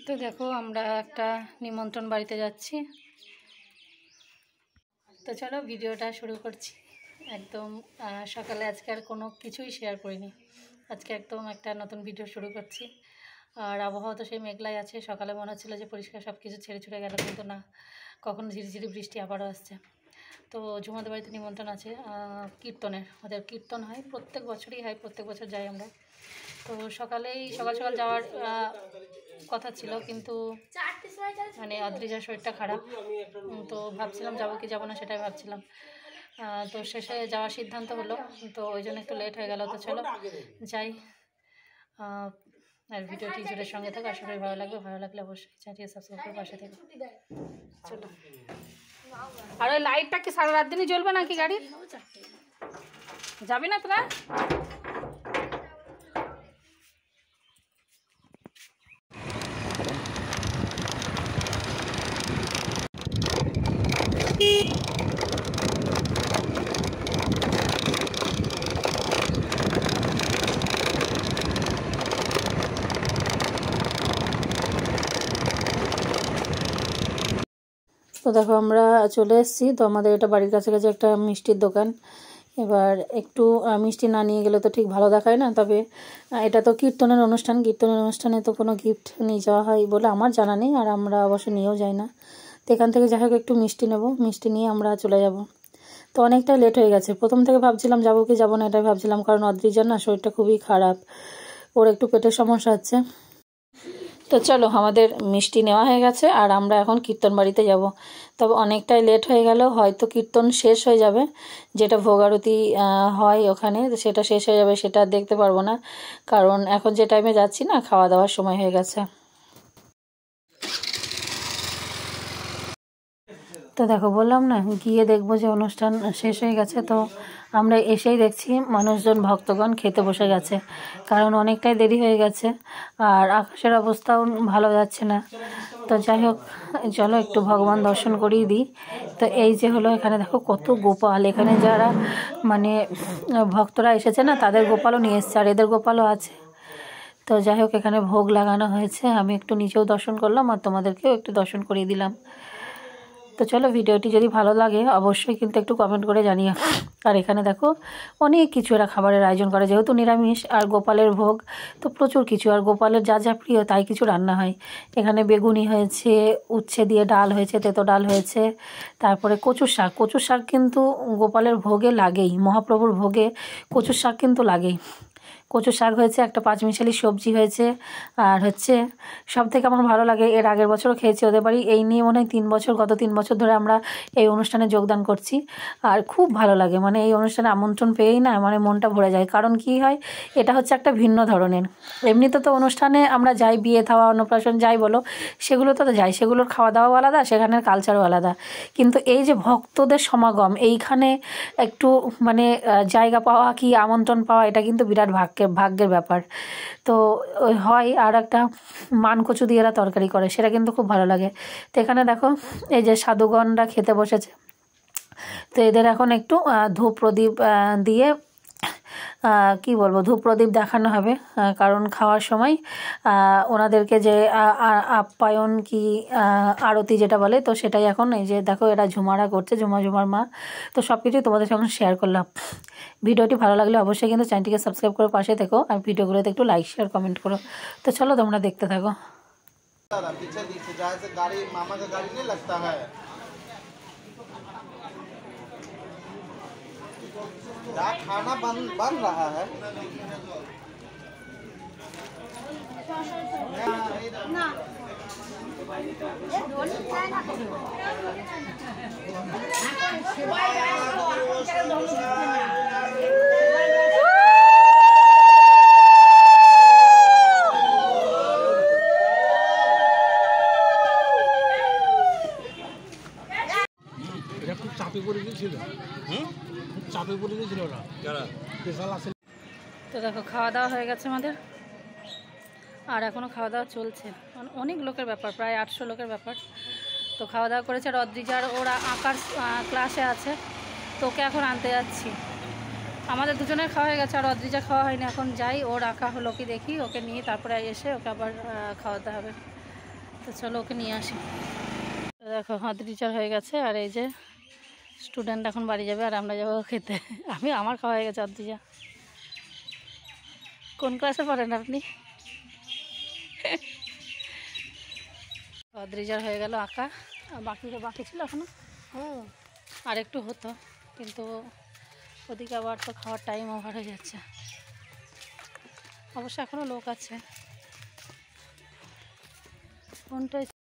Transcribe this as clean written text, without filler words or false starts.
তো দেখো আমরা একটা নিমন্ত্রণ বাড়িতে যাচ্ছি। তো চলো ভিডিওটা শুরু করছি। একদম সকালে আজকে আর কোনো কিছুই শেয়ার করিনি, আজকে একদম একটা নতুন ভিডিও শুরু করছি। আর আবহাওয়া তো সেই মেঘলাই আছে, সকালে মনে হচ্ছিলো যে পরিষ্কার সব কিছু ছেড়ে ছুড়ে গেল, কিন্তু না, কখনো ঝিরিঝিরি বৃষ্টি আবারও আসছে। তো ঝুমাদের বাড়িতে নিমন্ত্রণ আছে কীর্তনের, ওদের কীর্তন হয়, প্রত্যেক বছরই হয়, প্রত্যেক বছর যাই আমরা। তো সকাল সকাল যাওয়ার কথা ছিল, কিন্তু মানে অদ্রিজার শরীরটা খারাপ, তো ভাবছিলাম যাবো কি যাবো না সেটাই ভাবছিলাম। তো শেষে যাওয়ার সিদ্ধান্ত হলো, তো ওই জন্য একটু লেট হয়ে গেল। তো চলো যাই, আর ভিডিওটি জুড়ে সঙ্গে থাকো, আশা করি ভালো লাগবে। ভালো লাগলে অবশ্যই চ্যানেলটি সাবস্ক্রাইব করে পাশে থেকো। চলো। আর ওই লাইটটা কি সারা রাত দিনই জ্বলবে নাকি গাড়ির? যাবি না তোরা? তো দেখো আমরা চলে এসেছি। তো আমাদের এটা বাড়ির কাছাকাছি একটা মিষ্টির দোকান। এবার একটু মিষ্টি না নিয়ে গেলে তো ঠিক ভালো দেখায় না। তবে এটা তো কীর্তনের অনুষ্ঠানে তো কোনো গিফট নিয়ে যাওয়া হয় বলে আমার জানা নেই, আর আমরা অবশ্য নিয়েও যাই না। তো এখান থেকে যাই হোক একটু মিষ্টি নেব, মিষ্টি নিয়ে আমরা চলে যাব। তো অনেকটাই লেট হয়ে গেছে। প্রথম থেকে ভাবছিলাম যাবো কি যাবো না, এটাই ভাবছিলাম, কারণ অদ্রিজার না শরীরটা খুবই খারাপ, ওর একটু পেটের সমস্যা হচ্ছে। তো চলো, আমাদের মিষ্টি নেওয়া হয়ে গেছে আর আমরা এখন কীর্তন বাড়িতে যাব। তবে অনেকটাই লেট হয়ে গেল, হয়তো কীর্তন শেষ হয়ে যাবে, যেটা ভোগ আরতি হয় ওখানে, সেটা শেষ হয়ে যাবে, সেটা দেখতে পারবো না, কারণ এখন যে টাইমে যাচ্ছি না, খাওয়া দাওয়ার সময় হয়ে গেছে। তো দেখো বললাম না, গিয়ে দেখবো যে অনুষ্ঠান শেষ হয়ে গেছে। তো আমরা এসেই দেখছি মানুষজন, ভক্তগণ খেতে বসে গেছে, কারণ অনেকটাই দেরি হয়ে গেছে আর আকাশের অবস্থাও ভালো যাচ্ছে না। তো যাই হোক, চলো একটু ভগবান দর্শন করিয়ে দিই। তো এই যে হলো, এখানে দেখো কত গোপাল, এখানে যারা মানে ভক্তরা এসেছে না, তাদের গোপালও নিয়ে এসছে, আর এদের গোপালও আছে। তো যাই হোক, এখানে ভোগ লাগানো হয়েছে, আমি একটু নিচেও দর্শন করলাম আর তোমাদেরকেও একটু দর্শন করিয়ে দিলাম। তো চলো, ভিডিওটি যদি ভালো লাগে অবশ্যই কিন্তু একটু কমেন্ট করে জানিও। আর এখানে দেখো অনেক কিছু এরা খাবারের আয়োজন করে, যেহেতু নিরামিষ আর গোপালের ভোগ, তো প্রচুর কিছু, আর গোপালের যা যা প্রিয় তাই কিছু রান্না হয়। এখানে বেগুনি হয়েছে, উচ্ছে দিয়ে ডাল হয়েছে, তেতো ডাল হয়েছে, তারপরে কচুর শাক কিন্তু গোপালের ভোগে লাগেই, মহাপ্রভুর ভোগে কচুর শাক কিন্তু লাগেই। কচু শাক হয়েছে, একটা পাঁচমিশালি সবজি হয়েছে, আর হচ্ছে সব থেকে আমার ভালো লাগে, এর আগের বছরও খেয়েছি ওদের বাড়ি, এই নিয়ে মনে হয় গত 3 বছর ধরে আমরা এই অনুষ্ঠানে যোগদান করছি। আর খুব ভালো লাগে, মানে এই অনুষ্ঠানে আমন্ত্রণ পেয়েই না মানে মনটা ভরে যায়। কারণ কি হয়, এটা হচ্ছে একটা ভিন্ন ধরনের। এমনিতে তো অনুষ্ঠানে আমরা যাই, বিয়ে থাওয়া অন্নপ্রাশন যাই বলো, সেগুলোতে তো যাই, সেগুলোর খাওয়া দাওয়াও আলাদা, সেখানের কালচারও আলাদা। কিন্তু এই যে ভক্তদের সমাগম, এইখানে একটু মানে জায়গা পাওয়া কি আমন্ত্রণ পাওয়া, এটা কিন্তু বিরাট ভাগ্যের ব্যাপার। তো হয়, আর একটা মানকচু দিয়ে এরা তরকারি করে, সেটা কিন্তু খুব ভালো লাগে। তো এখানে দেখো এই যে সাধুগণরা খেতে বসেছে। তো এদের এখন একটু ধূপ প্রদীপ দিয়ে কি বলবো, ধূপ প্রদীপ দেখানো হবে, কারণ খাওয়ার সময় ওনাদেরকে যে আপ্যায়ন কি আরতি যেটা বলে, তো সেটাই এখন এই যে দেখো এরা ঝুমারা করছে, ঝুমার মা। তো সব কিছুই তোমাদের সঙ্গে শেয়ার করলাম। ভিডিওটি ভালো লাগলে অবশ্যই কিন্তু চ্যানেলটিকে সাবস্ক্রাইব করে পাশে থেকো, আর ভিডিওগুলোতে একটু লাইক শেয়ার কমেন্ট করো। তো চলো তোমরা দেখতে থাকো। खाना बन रहा है ना। চাপে পড়ে গিয়েছিল, চাপে পড়ে গিয়েছিল ওরা, যারা স্পেশাল আছে। তো দেখো খাওয়া দাওয়া হয়ে গেছে আমাদের, আর এখনও খাওয়া দাওয়া চলছে। অনেক লোকের ব্যাপার, প্রায় 800 লোকের ব্যাপার। তো খাওয়া দাওয়া করেছে, আর অদ্রিজার ওরা আঁকার ক্লাসে আছে, তো ওকে এখন আনতে যাচ্ছি। আমাদের দুজনের খাওয়া হয়ে গেছে, আর অদ্রিজা খাওয়া হয়নি। এখন যাই, ওর আঁকা হলো কি দেখি, ওকে নিয়ে তারপরে এসে ওকে আবার খাওয়াতে হবে। তো চলো ওকে নিয়ে আসি। দেখো টিচার হয়ে গেছে, আর এই যে স্টুডেন্ট এখন বাড়ি যাবে আর আমরা যাবো খেতে। আমার খাওয়া হয়ে গেছে অদ্রিজা। কোন ক্লাসে পড়েন আপনি? অদ্রিজার হয়ে গেল আঁকা, আর বাকি ছিল এখনো। আর একটু হতো, কিন্তু ওদিকে আবার তো খাওয়ার টাইম ওভার হয়ে যাচ্ছে। অবশ্য এখনও লোক আছে। কোনটায়